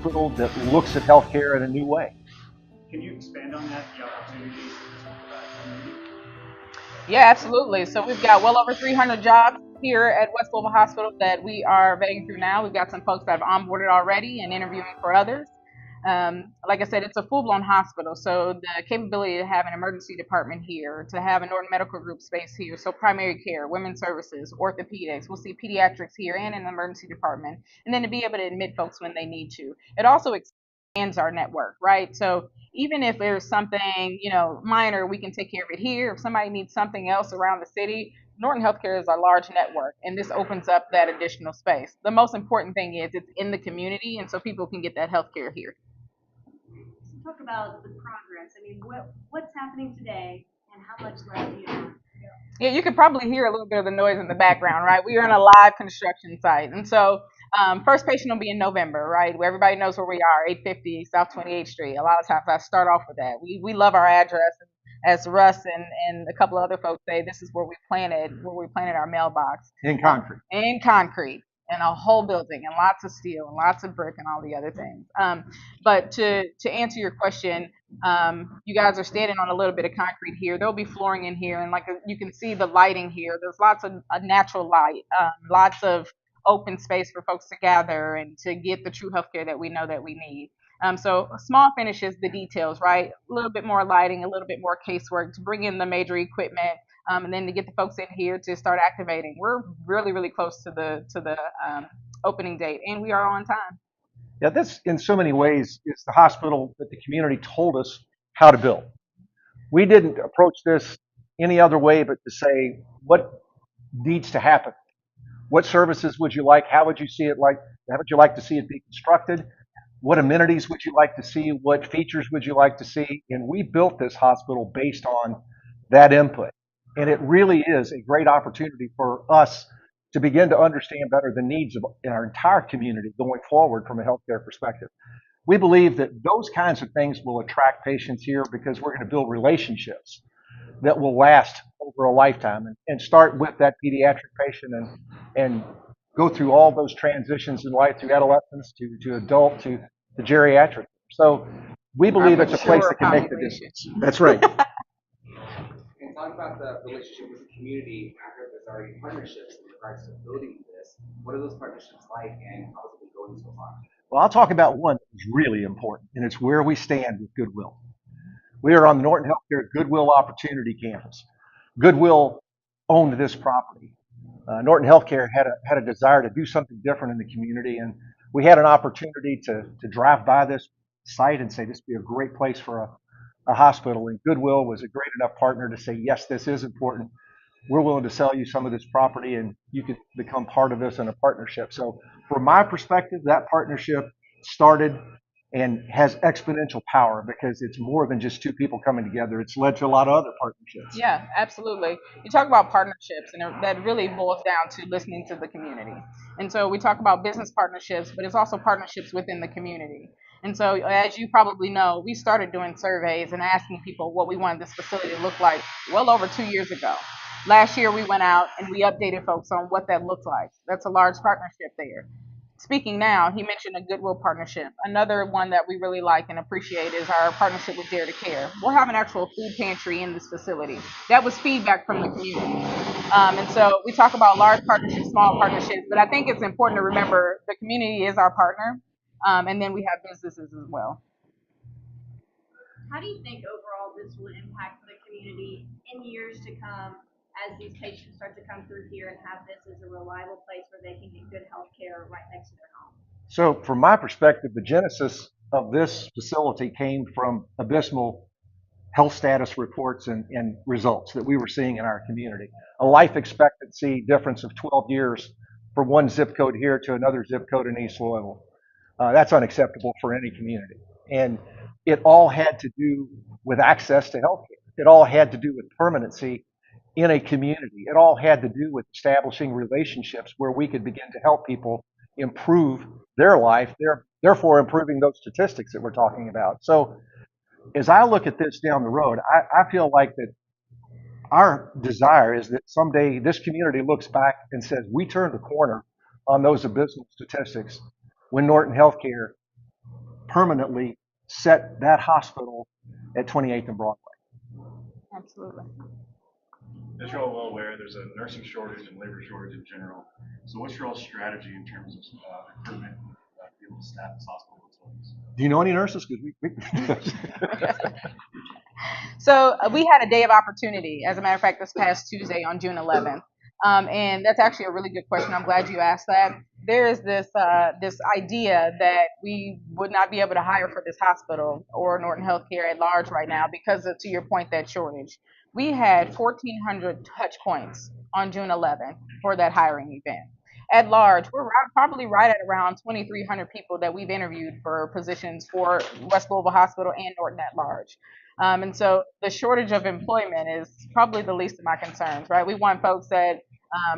hospital that looks at healthcare in a new way. Can you expand on that, the opportunities for the community? Yeah, absolutely. So we've got well over 300 jobs here at West Louisville Hospital that we are vetting through now. We've got some folks that have onboarded already and interviewing for others. Like I said, it's a full-blown hospital, so the capability to have an emergency department here, to have a Norton Medical Group space here, so primary care, women's services, orthopedics, we'll see pediatrics here and an emergency department, and then to be able to admit folks when they need to. It also expands our network, right? So even if there's something, minor, we can take care of it here. If somebody needs something else around the city, Norton Healthcare is a large network, and this opens up that additional space. The most important thing is it's in the community, and so people can get that healthcare here. So talk about the progress. I mean, what's happening today, and how much left do you have? Yeah, you could probably hear a little bit of the noise in the background, right? We are in a live construction site. And so, first patient will be in November, right? Where everybody knows where we are, 850 South 28th Street. A lot of times I start off with that. We love our address. As Russ and a couple of other folks say, this is where we planted our mailbox. In concrete. In concrete. And a whole building, and lots of steel, and lots of brick, and all the other things. But to answer your question, you guys are standing on a little bit of concrete here. There'll be flooring in here, and you can see the lighting here. There's lots of natural light, lots of open space for folks to gather and to get the true healthcare that we know that we need. So small finishes, the details, right? A little bit more lighting, a little bit more casework to bring in the major equipment, and then to get the folks in here to start activating. We're really, really close to the opening date, and we are on time. Yeah, this in so many ways is the hospital that the community told us how to build. We didn't approach this any other way but to say what needs to happen. What services would you like? How would you see it like? How would you like to see it be constructed? What amenities would you like to see? What features would you like to see? And we built this hospital based on that input. And it really is a great opportunity for us to begin to understand better the needs of our entire community going forward from a healthcare perspective. We believe that those kinds of things will attract patients here because we're going to build relationships that will last over a lifetime and start with that pediatric patient and go through all those transitions in life through adolescence to adult to geriatric. So we believe it's a place that can make the difference. That's right. And talk about the relationship with the community. I heard there's already partnerships in regards to building this. What are those partnerships like, and how has it been going so far? Well, I'll talk about one that's really important, and it's where we stand with Goodwill. We are on the Norton Healthcare Goodwill Opportunity Campus. Goodwill owned this property. Norton Healthcare had a desire to do something different in the community, and we had an opportunity to drive by this site and say this would be a great place for a hospital. And Goodwill was a great enough partner to say, yes, this is important. We're willing to sell you some of this property, and you can become part of this in a partnership. So, from my perspective, that partnership started and has exponential power because it's more than just two people coming together. It's led to a lot of other partnerships. Yeah, absolutely. You talk about partnerships, and that really boils down to listening to the community. And so we talk about business partnerships, but it's also partnerships within the community. And so, as you probably know, we started doing surveys and asking people what we wanted this facility to look like well over 2 years ago. Last year, we went out and we updated folks on what that looks like. That's a large partnership there. Speaking now, he mentioned a Goodwill partnership. Another one that we really like and appreciate is our partnership with Dare to Care. We'll have an actual food pantry in this facility. That was feedback from the community. And so we talk about large partnerships, small partnerships, but I think it's important to remember the community is our partner, and then we have businesses as well. How do you think overall this will impact the community in years to come as these patients start to come through here and have this as a reliable place where they can get good health care right next to their home? So, from my perspective, the genesis of this facility came from abysmal health status reports and results that we were seeing in our community. A life expectancy difference of 12 years from one zip code here to another zip code in East Louisville. That's unacceptable for any community. And it all had to do with access to health care. It all had to do with permanency in a community. It all had to do with establishing relationships where we could begin to help people improve their life, therefore improving those statistics that we're talking about. So as I look at this down the road, I feel like that our desire is that someday this community looks back and says, we turned the corner on those abysmal statistics when Norton Healthcare permanently set that hospital at 28th and Broadway. Absolutely. As you're all well aware, there's a nursing shortage and labor shortage in general. So what's your all strategy in terms of recruitment to be able to staff this hospital facilities? Do you know any nurses? 'Cause we So we had a day of opportunity, as a matter of fact, this past Tuesday on June 11th. And that's actually a really good question. I'm glad you asked that. There is this idea that we would not be able to hire for this hospital or Norton Healthcare at large right now because of, to your point, that shortage. We had 1,400 touch points on June 11th for that hiring event. At large, we're probably right at around 2,300 people that we've interviewed for positions for West Louisville Hospital and Norton at large. And so the shortage of employment is probably the least of my concerns, right? We want folks that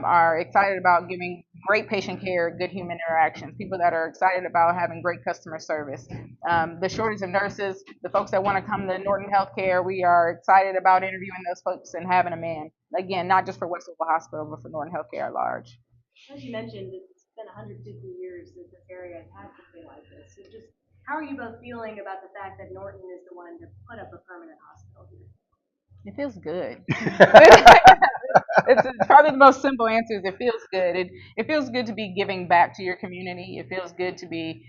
are excited about giving great patient care, good human interactions, people that are excited about having great customer service. The shortage of nurses, the folks that want to come to Norton Healthcare, we are excited about interviewing those folks and having them in. Again, not just for West Louisville Hospital, but for Norton Healthcare at large. As you mentioned, it's been 150 years since this area has had something like this. So just how are you both feeling about the fact that Norton is the one to put up a permanent hospital here? It feels good. It's probably the most simple answer is it feels good. It feels good to be giving back to your community. It feels good to be,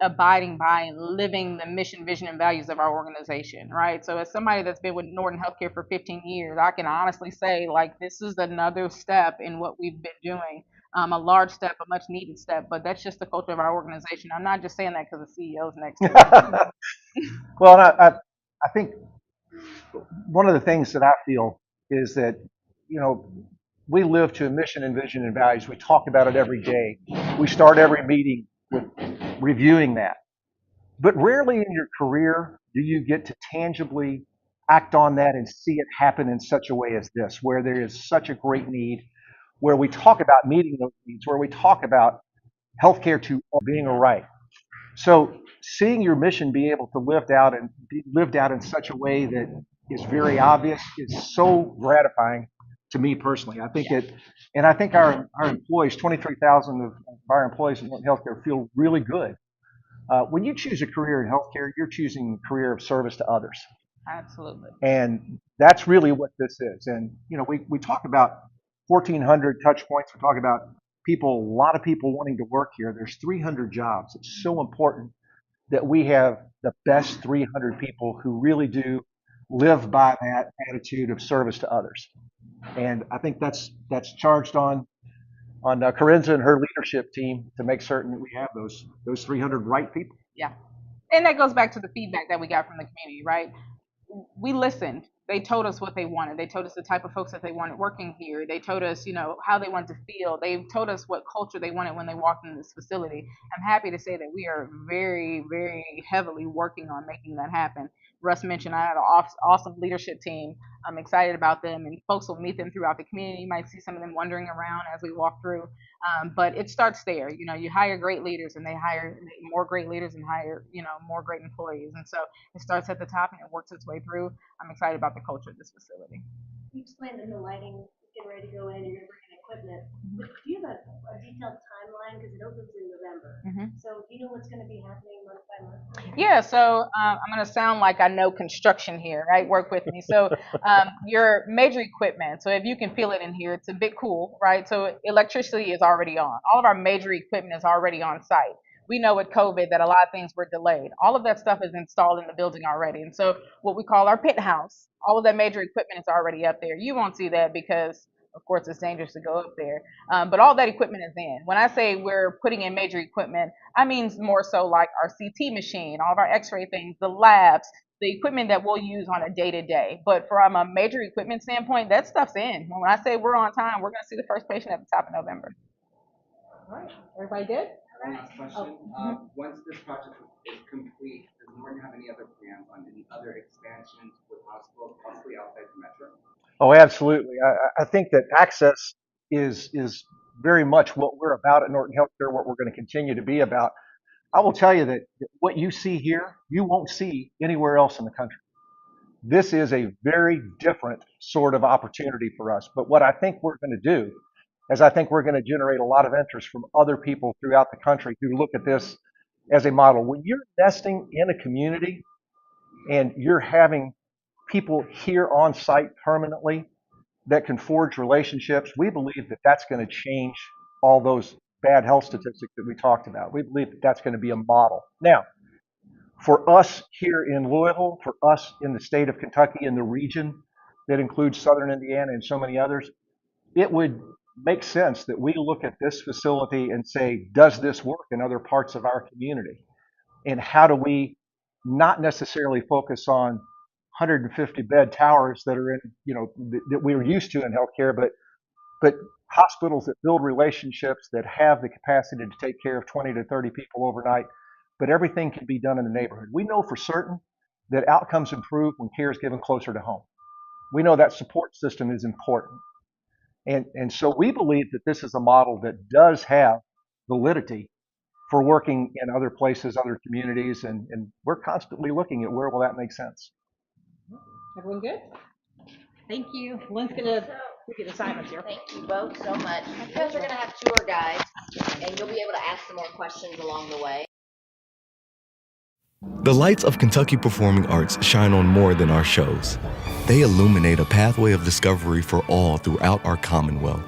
abiding by and living the mission, vision, and values of our organization, right? So as somebody that's been with Norton Healthcare for 15 years, I can honestly say like this is another step in what we've been doing. A large step, a much needed step, but that's just the culture of our organization. I'm not just saying that because the CEO's next to me. Well, I think one of the things that I feel is that, you know, we live to a mission and vision and values. We talk about it every day. We start every meeting with reviewing that. But rarely in your career do you get to tangibly act on that and see it happen in such a way as this, where there is such a great need, where we talk about meeting those needs, where we talk about healthcare to all being a right. So seeing your mission be able to be lived out in such a way that is very obvious is so gratifying to me personally. I think it, and I think our employees, 23,000 of our employees in healthcare feel really good. When you choose a career in healthcare, you're choosing a career of service to others. Absolutely. And that's really what this is. And, we talk about 1,400 touch points. We talk about people, a lot of people wanting to work here. There's 300 jobs. It's so important that we have the best 300 people who really do live by that attitude of service to others. And I think that's charged on Corinza and her leadership team to make certain that we have those 300 right people. Yeah. And that goes back to the feedback that we got from the community, right? We listened. They told us what they wanted. They told us the type of folks that they wanted working here. They told us, how they wanted to feel. They told us what culture they wanted when they walked in this facility. I'm happy to say that we are very, very heavily working on making that happen. Russ mentioned I had an awesome leadership team. I'm excited about them, and folks will meet them throughout the community. You might see some of them wandering around as we walk through. But it starts there. You hire great leaders, and they hire more great leaders and hire, more great employees. And so it starts at the top and it works its way through. I'm excited about the culture of this facility. You explained that the lighting is getting ready to go in and you're bringing equipment. But do you have a detailed timeline? Because it opens in November. So do you know what's going to be happening month by month? Yeah, so I'm going to sound like I know construction here, right? Work with me. So your major equipment, so if you can feel it in here, it's a bit cool, right? So electricity is already on. All of our major equipment is already on site. We know with COVID that a lot of things were delayed. All of that stuff is installed in the building already. And so what we call our pit house, all of that major equipment is already up there. You won't see that because, of course, it's dangerous to go up there. But all that equipment is in. When I say we're putting in major equipment, I mean more so like our CT machine, all of our x-ray things, the labs, the equipment that we'll use on a day-to-day. But from a major equipment standpoint, that stuff's in. When I say we're on time, we're going to see the first patient at the top of November. All right. Everybody good? One last question. Once this project is complete, does Norton have any other plans on any other expansions with hospitals, possibly outside the metro? Oh, absolutely. I think that access is very much what we're about at Norton Healthcare, what we're going to continue to be about. I will tell you that what you see here, you won't see anywhere else in the country. This is a very different sort of opportunity for us. But what I think we're going to do is I think we're going to generate a lot of interest from other people throughout the country who look at this as a model. When you're investing in a community and you're having people here on site permanently that can forge relationships, we believe that that's going to change all those bad health statistics that we talked about. We believe that that's going to be a model. Now, for us here in Louisville, for us in the state of Kentucky, in the region that includes southern Indiana and so many others, it would make sense that we look at this facility and say, does this work in other parts of our community? And how do we not necessarily focus on 150 bed towers that are in, that we're used to in healthcare, but hospitals that build relationships that have the capacity to take care of 20 to 30 people overnight, but everything can be done in the neighborhood. We know for certain that outcomes improve when care is given closer to home. We know that support system is important. And so we believe that this is a model that does have validity for working in other places, other communities, and we're constantly looking at where will that make sense. Everyone good? Thank you. Lynn's gonna get assignments here. Thank you both so much. You guys are going to have tour guides, and you'll be able to ask some more questions along the way. The lights of Kentucky Performing Arts shine on more than our shows. They illuminate a pathway of discovery for all throughout our Commonwealth.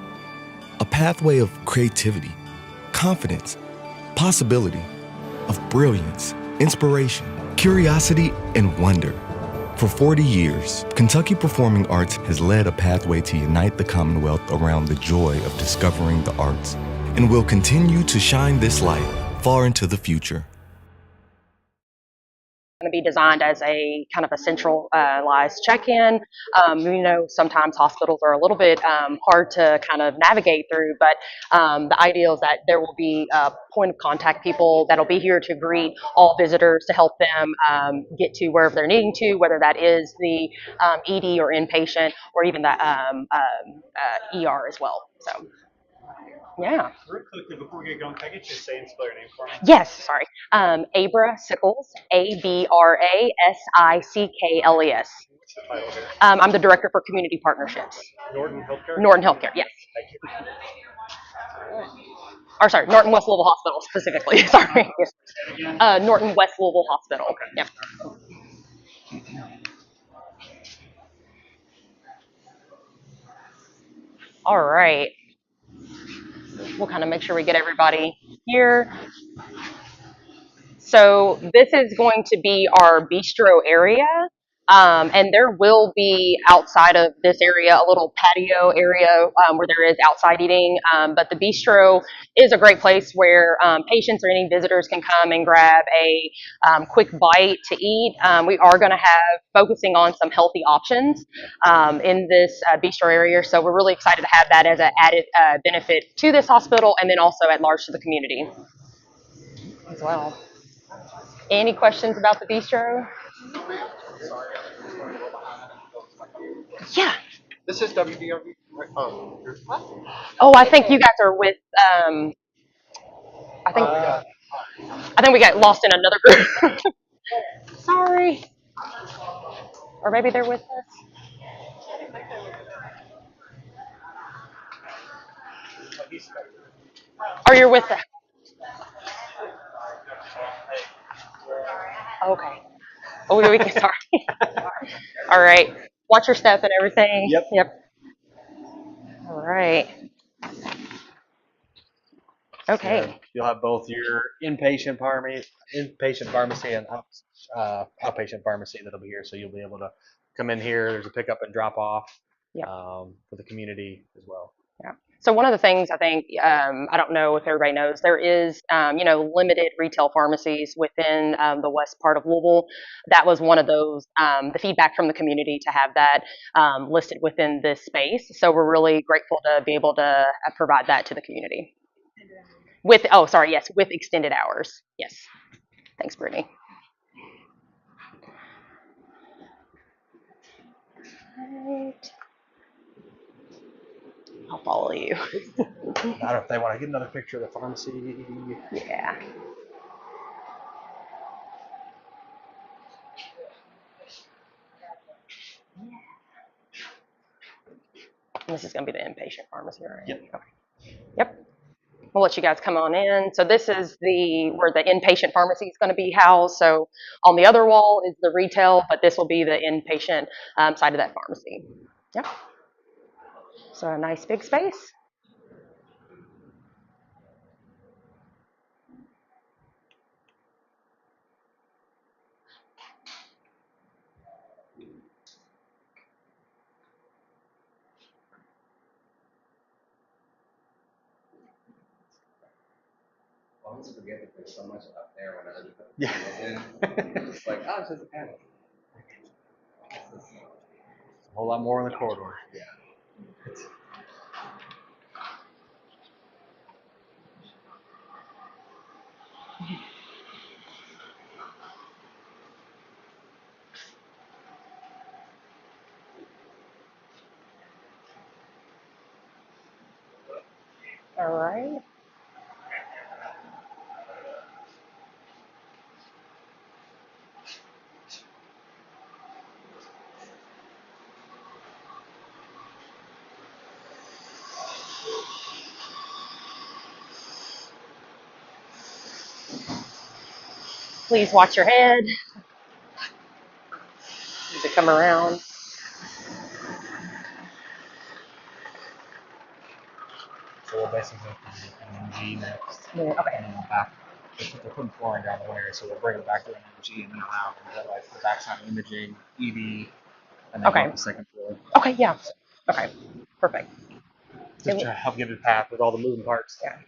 A pathway of creativity, confidence, possibility, of brilliance, inspiration, curiosity, and wonder. For 40 years, Kentucky Performing Arts has led a pathway to unite the Commonwealth around the joy of discovering the arts, and will continue to shine this light far into the future. Going to be designed as a kind of a centralized check-in. Sometimes hospitals are a little bit hard to kind of navigate through, but the idea is that there will be a point of contact people that'll be here to greet all visitors to help them get to wherever they're needing to, whether that is the ED or inpatient or even the ER as well. So. Yeah. Real quickly, before we get going, can I get you to say and spell your name for me? Yes, sorry. Abra Sickles, ABRASICKLES. What's the title here? I'm the Director for Community Partnerships. Norton Healthcare? Norton Healthcare, yes. Thank you. Or sorry, Norton West Louisville Hospital specifically. Sorry. Norton West Louisville Hospital. Okay. Yep. All right. We'll kind of make sure we get everybody here. So this is going to be our bistro area. And there will be outside of this area a little patio area where there is outside eating. But the bistro is a great place where patients or any visitors can come and grab a quick bite to eat. We are going to have focusing on some healthy options in this bistro area. So we're really excited to have that as an added benefit to this hospital and then also at large to the community as well. Any questions about the bistro? Yeah. This is WDRB. Right? Oh, I think you guys are with. I think we got lost in another group. Sorry. Or maybe they're with us. Or you're with them. Okay. Oh, we can. Sorry. All right. Watch your step and everything. Yep. All right. Okay. Yeah, you'll have both your inpatient pharmacy and outpatient pharmacy that'll be here, so you'll be able to come in here. There's a pickup and drop off for the community as well. Yeah. So one of the things I think, I don't know if everybody knows, there is, limited retail pharmacies within the west part of Louisville. That was one of those, the feedback from the community to have that listed within this space. So we're really grateful to be able to provide that to the community. With extended hours. Yes. Thanks, Brittany. Right. I'll follow you. I don't know if they want to get another picture of the pharmacy. Yeah. This is going to be the inpatient pharmacy, right? Yep. Okay. Yep. We'll let you guys come on in. So this is where the inpatient pharmacy is going to be housed. So on the other wall is the retail, but this will be the inpatient side of that pharmacy. Yep. So a nice big space. I always forget that there's so much up there when I look at Yeah. It's just like, oh, it's just a panel. A whole lot more in the corridor. Yeah. All right. Please watch your head as you come around. So we'll basically go through NMG next. Yeah, okay. And then back. They're putting flooring down the area, so we'll bring it back to NMG and then allow like the backside imaging, ED, and then go up the second floor. Okay, yeah. Okay, perfect. Just to help give it a path with all the moving parts. Yeah.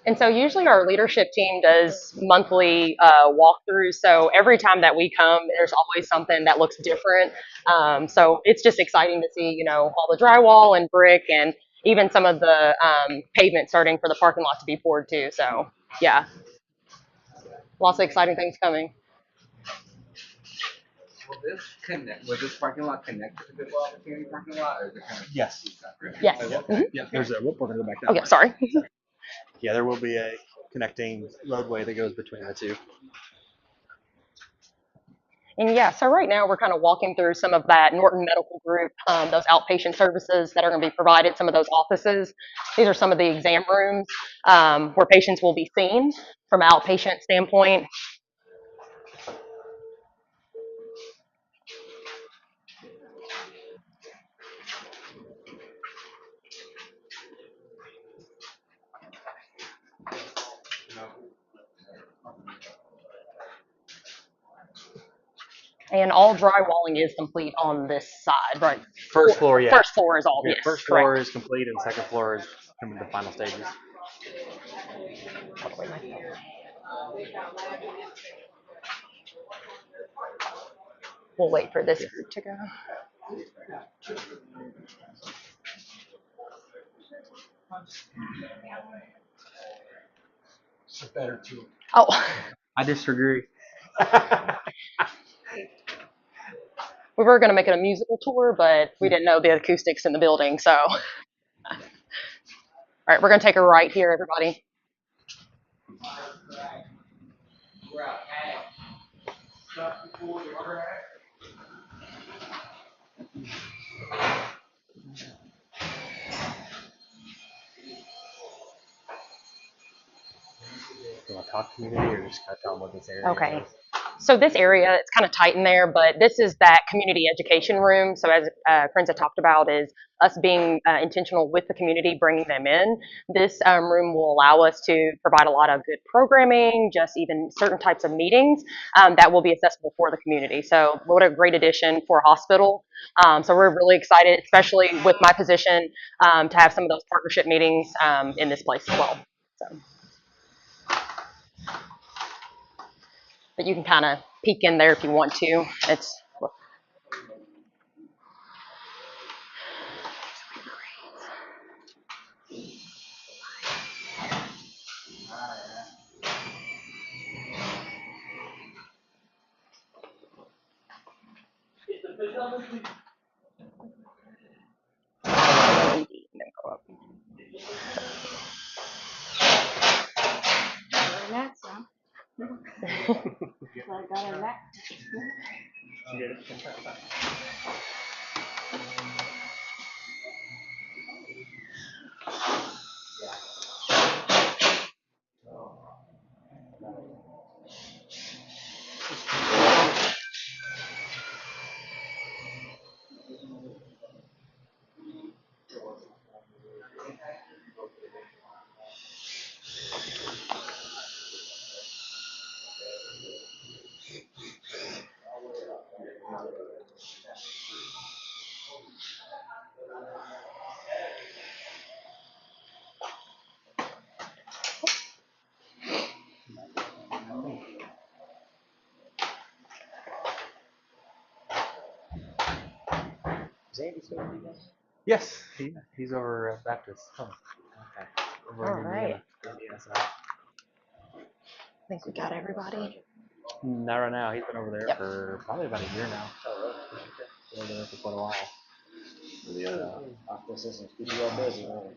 And so usually our leadership team does monthly walkthroughs. So every time that we come, there's always something that looks different. So it's just exciting to see, all the drywall and brick and even some of the pavement starting for the parking lot to be poured too. So yeah, lots of exciting things coming. Will this parking lot connect to the Goodwill Opportunity parking lot, or is it kind of Yes. separate? Yes. Mm-hmm. Yeah. There's a. We're gonna go back that Okay, way. sorry. Yeah, there will be a connecting roadway that goes between the two. And yeah, so right now we're kind of walking through some of that Norton Medical Group, those outpatient services that are going to be provided, some of those offices. These are some of the exam rooms where patients will be seen from an outpatient standpoint. And all drywalling is complete on this side, right? First floor, yeah. First floor is all, Yeah, yes, first correct. floor is complete, and second floor is coming to the final stages. We'll wait for this group to go. It's a better tour. Oh, I disagree. we were going to make it a musical tour, but we didn't know the acoustics in the building, so. All right, we're going to take a right here, everybody. Do you want to talk community or just kind of tell them what this area Okay. is? So this area, it's kind of tight in there, but this is that community education room. So as Prince talked about, is us being intentional with the community, bringing them in. This room will allow us to provide a lot of good programming, just even certain types of meetings that will be accessible for the community. So what a great addition for a hospital. So we're really excited, especially with my position, to have some of those partnership meetings in this place as well. So. But you can kind of peek in there if you want to. It's Next, huh? So I got a next. Is Andy still with you guys? Yes, he's over at Baptist. Oh, okay. Over All in right. Indiana side. I think we got everybody. Not right now. He's been over there Yep. for probably about a year now. Been over there for quite a while. Hospital systems keep you all busy, right?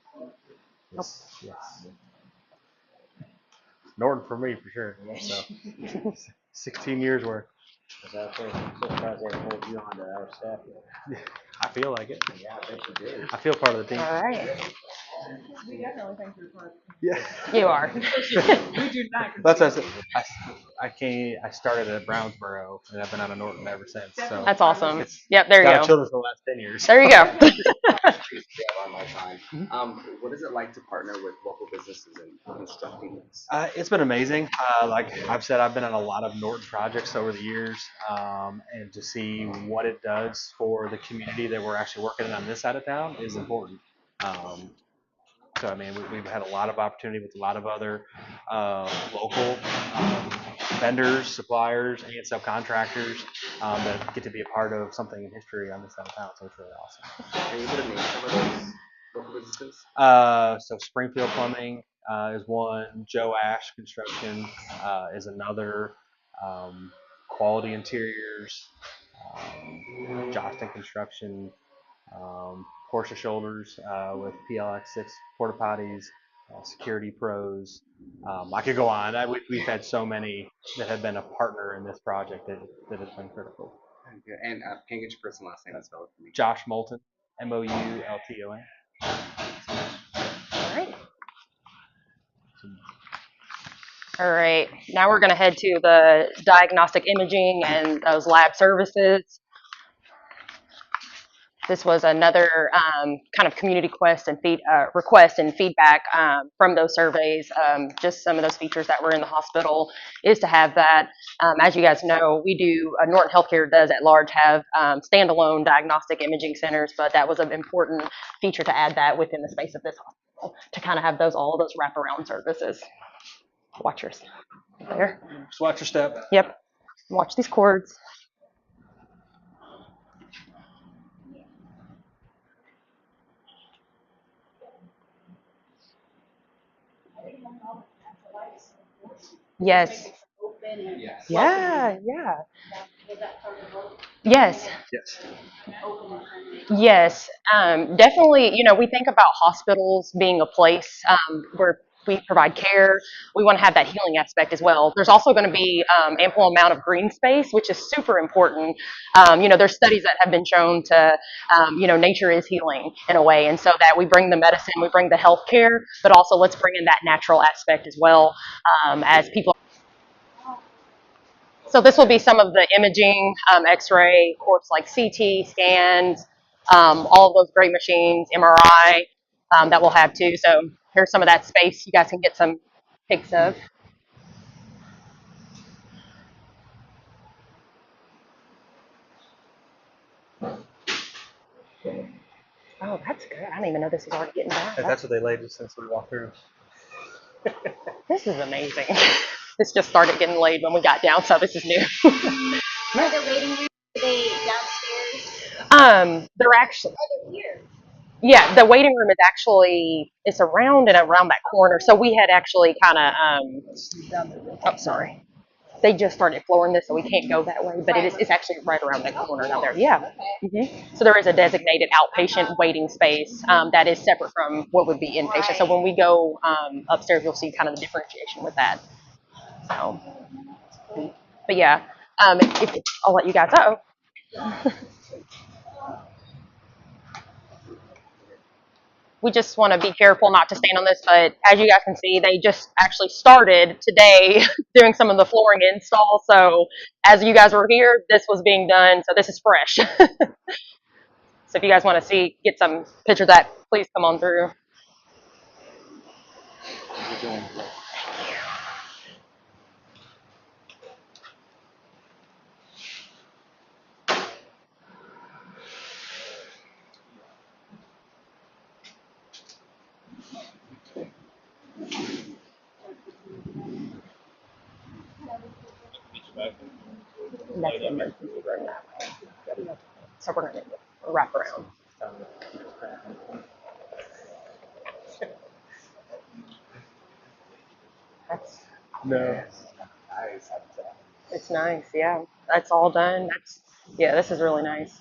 Yes. Norton for me for sure. So 16 years worth. Because I was so surprised they haven't moved you on to our staff yet. I feel like it. Yeah, I bet you do. I feel part of the team. All right. We definitely think you're part. Yeah. You are. We do not. That's what I said. I started at Brownsboro and I've been out of Norton ever since. So That's awesome. it's Yep, there you got go. children for the last 10 years. There you go. On my time. What is it like to partner with local businesses in constructing this? It's been amazing. Like I've said, I've been on a lot of Norton projects over the years, and to see what it does for the community that we're actually working in on this side of town is important. So I mean, we've had a lot of opportunity with a lot of other local vendors, suppliers, and subcontractors that get to be a part of something in history on this side of town. So it's really awesome. Can you put a name to some of those local businesses? So Springfield Plumbing is one. Joe Ash Construction is another. Quality Interiors, Johnston Construction, Porsche Shoulders with PLX6 porta potties, Security Pros. I could go on. We've had so many that have been a partner in this project that has been critical. Okay. And can you get your first and last name spelled for me? Josh Moulton, Moulton. All right. All right. Now we're going to head to the diagnostic imaging and those lab services. This was another kind of community request and feedback from those surveys. Just some of those features that were in the hospital is to have that. As you guys know, Norton Healthcare does at large have standalone diagnostic imaging centers, but that was an important feature to add that within the space of this hospital to kind of have all those wraparound services. Watch yours there. Just watch your step. Yep. Watch these cords. Yes. Yes. Yeah. Yes. Yes. Yes. Definitely. We think about hospitals being a place where we provide care. We want to have that healing aspect as well. There's also going to be ample amount of green space, which is super important. There's studies that have been shown to, nature is healing in a way, and so that we bring the medicine, we bring the health care, but also let's bring in that natural aspect as well as people. So this will be some of the imaging, X-ray, of course, like CT scans, all of those great machines, MRI that we'll have too. So here's some of that space you guys can get some pics of. Oh, that's good. I didn't even know this was already getting dark. That's what they laid us since we walked through. This is amazing. This just started getting laid when we got down, so this is new. Are the waiting rooms, are they downstairs? They're actually. Oh, they're here. Yeah, the waiting room is actually, it's around and around that corner. So we had actually kind of, oh, sorry. They just started flooring this, so we can't go that way, but it's actually right around that corner down there. Yeah. So there is a designated outpatient waiting space that is separate from what would be inpatient. So when we go upstairs, you'll see kind of the differentiation with that. So, but yeah, I'll let you guys know. We just want to be careful not to stand on this, but as you guys can see, they just actually started today doing some of the flooring install. So as you guys were here, this was being done. So this is fresh. So if you guys want to get some picture of that, please come on through. That's the emergency room that way. So we're going to wraparound. That's No. it's nice, yeah. That's all done. Yeah, this is really nice.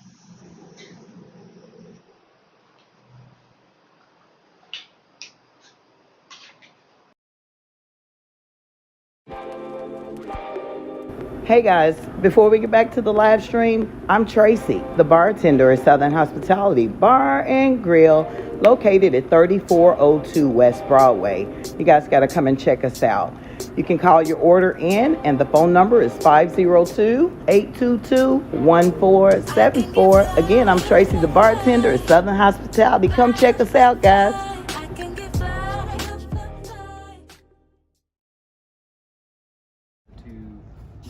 Hey guys, before we get back to the live stream, I'm Tracy, the bartender at Southern Hospitality Bar and Grill, located at 3402 West Broadway. You guys got to come and check us out. You can call your order in, and the phone number is 502-822-1474. Again, I'm Tracy, the bartender at Southern Hospitality. Come check us out, guys.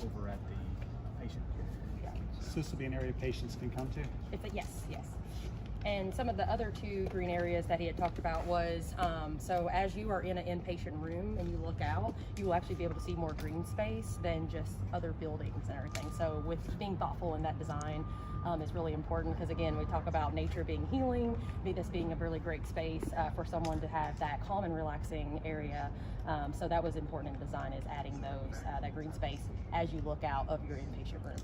Over at the patient care. So this will be an area patients can come to? Yes. And some of the other two green areas that he had talked about was, so as you are in an inpatient room and you look out, you will actually be able to see more green space than just other buildings and everything. So with being thoughtful in that design is really important, because again, we talk about nature being healing, this being a really great space for someone to have that calm and relaxing area. So that was important in design, is adding those, that green space as you look out of your inpatient room.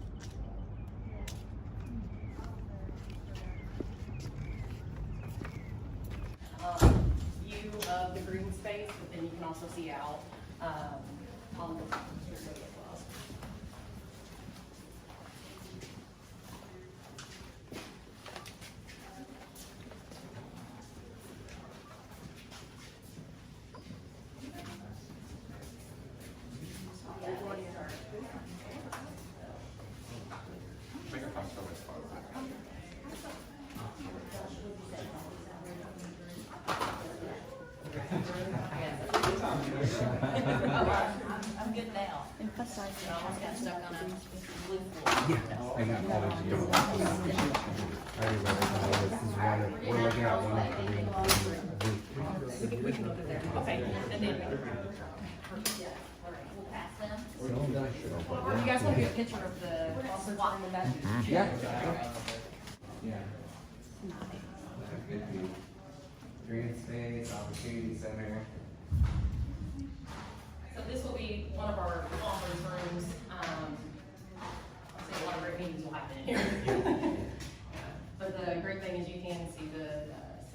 View of the green space, but then you can also see out on the as well. I'm good now. Emphasize. I almost got stuck on a blue floor. We're looking at one. We can look at there. Okay. And then you guys want to get a picture of the conference room in that? Yeah. Green space, opportunity center. So this will be one of our conference rooms. I'll say a lot of great meetings will happen in here. But the great thing is you can see the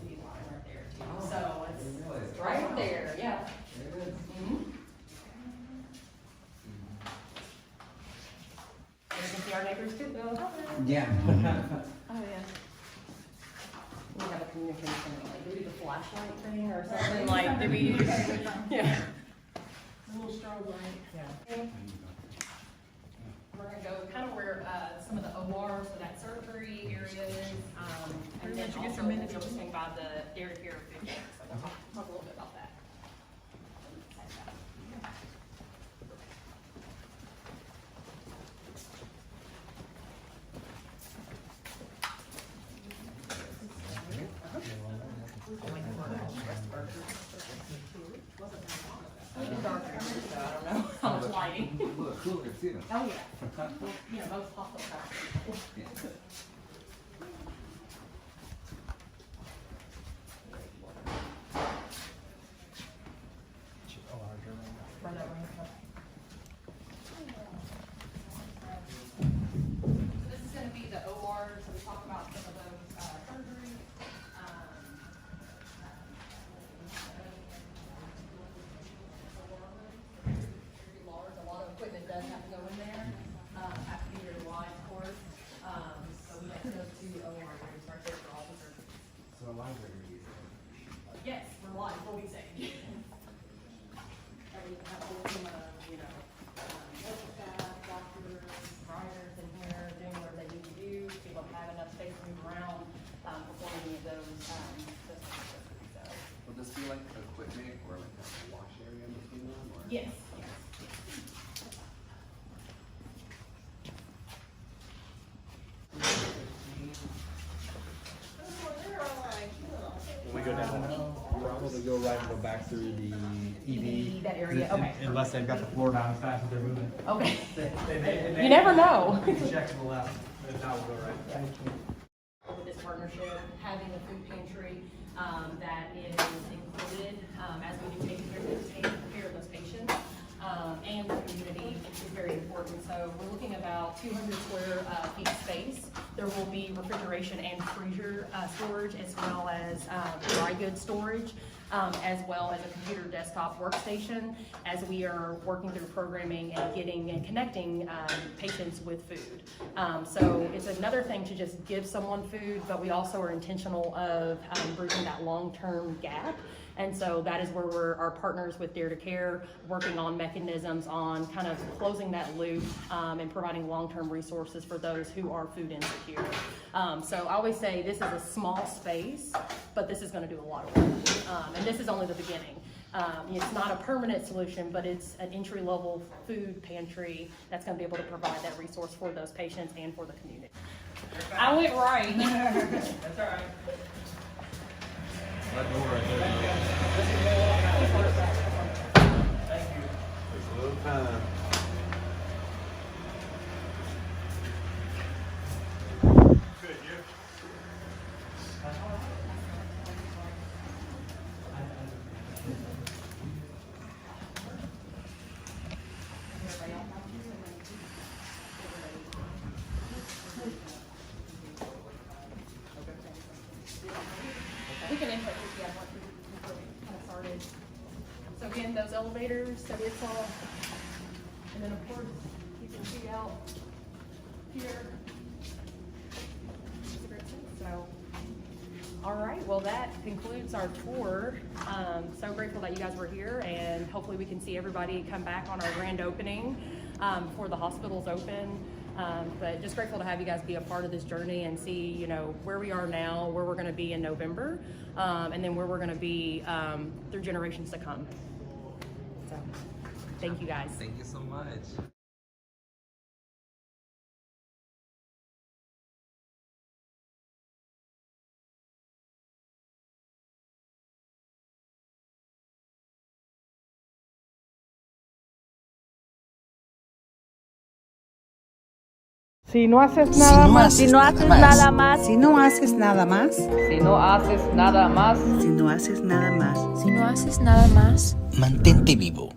city line right there too. So it's right there, yeah. And you can see our neighbors too. Yeah. Oh yeah. We have a communication, like, do we do the flashlight thing or something, like, do we, yeah. A little strobe light. Yeah. We're gonna go kind of where, some of the ORs, so that surgery area is, and then also we'll be swing by the dairy care food. So we'll talk a little bit about that. How much lighting? Oh, yeah. You know, most hospitals. So this is going to be the OR, so we talk about some of those surgeries. A lot of equipment does have to go in there, have to be very wide, of course. So we have those two OR rooms right there for all the surgeries. So a lot of Yes, we're live, what we say. And we have a whole team of, you know, medical staff, doctors, writers in here, doing whatever they need to do, people have enough space to move around, before any of those surgeries, so. Will this be like equipment or like a wash area in between them? Or? Yes. When we go down, we'll probably go right and go back through the ED. That area, okay. Unless they've got the floor down as fast as they're moving. Okay. They You never know. They can check to the left, but if not, we'll go right. With this work partnership, having a food pantry that is included as we do take care of those patients and the community is very important. So we're looking about 200 square feet space. There will be refrigeration and freezer storage, as well as dry goods storage, as well as a computer desktop workstation, as we are working through programming and getting and connecting patients with food. So it's another thing to just give someone food, but we also are intentional of bridging that long-term gap. And so that is where we're our partners with Dare to Care, working on mechanisms on kind of closing that loop and providing long-term resources for those who are food insecure. So I always say this is a small space, but this is going to do a lot of work. And this is only the beginning. It's not a permanent solution, but it's an entry-level food pantry that's going to be able to provide that resource for those patients and for the community. I went right. That's all right. That door right there. Thank you. Takes a little time. Good, you? We can input this, yeah, once we kind of started. So again, those elevators, so it's all, and then of course, you can see out here. So, all right, well that concludes our tour. So grateful that you guys were here, and hopefully we can see everybody come back on our grand opening before the hospital's open. But just grateful to have you guys be a part of this journey and see, you know, where we are now, where we're going to be in November, and then where we're going to be through generations to come. So, thank you guys. Thank you so much. Si no haces nada más, Si no haces nada más, si no haces nada más, si no haces nada más, si no haces nada más, si no haces nada más, Mantente vivo.